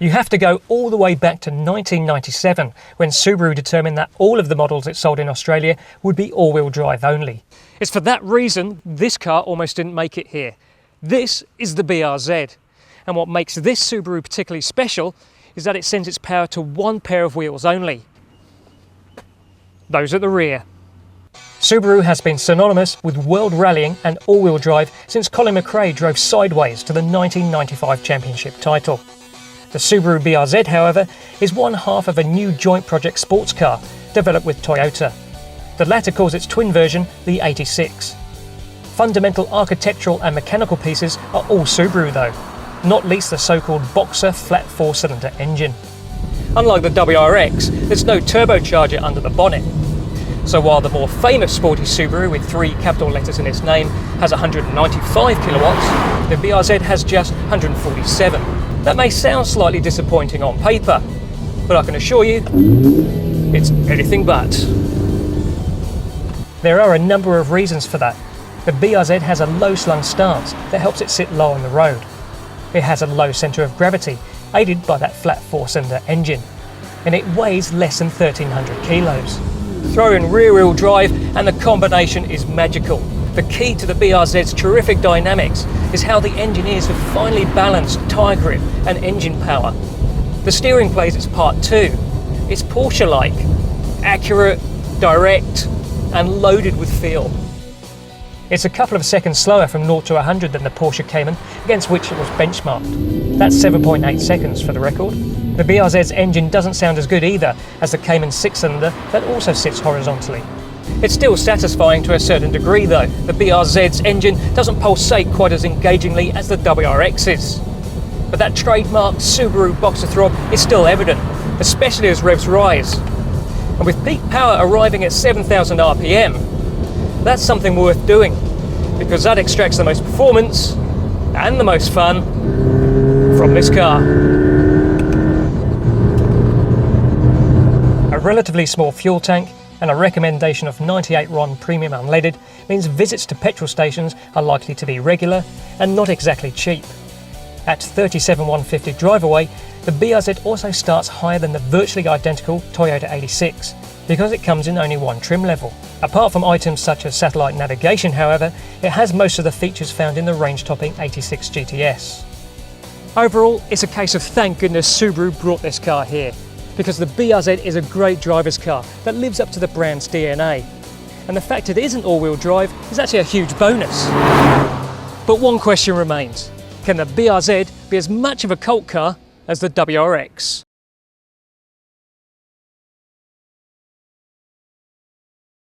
You have to go all the way back to 1997 when Subaru determined that all of the models it sold in Australia would be all-wheel drive only. It's for that reason this car almost didn't make it here. This is the BRZ, and what makes this Subaru particularly special is that it sends its power to one pair of wheels only. Those at the rear. Subaru has been synonymous with world rallying and all-wheel drive since Colin McRae drove sideways to the 1995 championship title. The Subaru BRZ, however, is one half of a new joint project sports car developed with Toyota. The latter calls its twin version the 86. Fundamental architectural and mechanical pieces are all Subaru though, not least the so-called Boxer flat four-cylinder engine. Unlike the WRX, there's no turbocharger under the bonnet. So while the more famous sporty Subaru with 3 capital letters in its name has 195 kilowatts, the BRZ has just 147. That may sound slightly disappointing on paper, but I can assure you, it's anything but. There are a number of reasons for that. The BRZ has a low slung stance that helps it sit low on the road. It has a low centre of gravity, aided by that flat four-cylinder engine, and it weighs less than 1,300 kilos. Throw in rear-wheel drive and the combination is magical. The key to the BRZ's terrific dynamics is how the engineers have finely balanced tyre grip and engine power. The steering plays its part too. It's Porsche-like, accurate, direct, and loaded with feel. It's a couple of seconds slower from 0 to 100 than the Porsche Cayman, against which it was benchmarked. That's 7.8 seconds for the record. The BRZ's engine doesn't sound as good either as the Cayman's 6-cylinder that also sits horizontally. It's still satisfying to a certain degree though. The BRZ's engine doesn't pulsate quite as engagingly as the WRX's. But that trademark Subaru boxer throb is still evident, especially as revs rise. And with peak power arriving at 7,000 RPM, that's something worth doing, because that extracts the most performance and the most fun from this car. A relatively small fuel tank and a recommendation of 98 RON premium unleaded means visits to petrol stations are likely to be regular and not exactly cheap. At 37,150 drive away, the BRZ also starts higher than the virtually identical Toyota 86 because it comes in only one trim level. Apart from items such as satellite navigation, however, it has most of the features found in the range-topping 86 GTS. Overall, it's a case of thank goodness Subaru brought this car here, because the BRZ is a great driver's car that lives up to the brand's DNA. And the fact it isn't all-wheel drive is actually a huge bonus. But one question remains: can the BRZ be as much of a cult car as the WRX?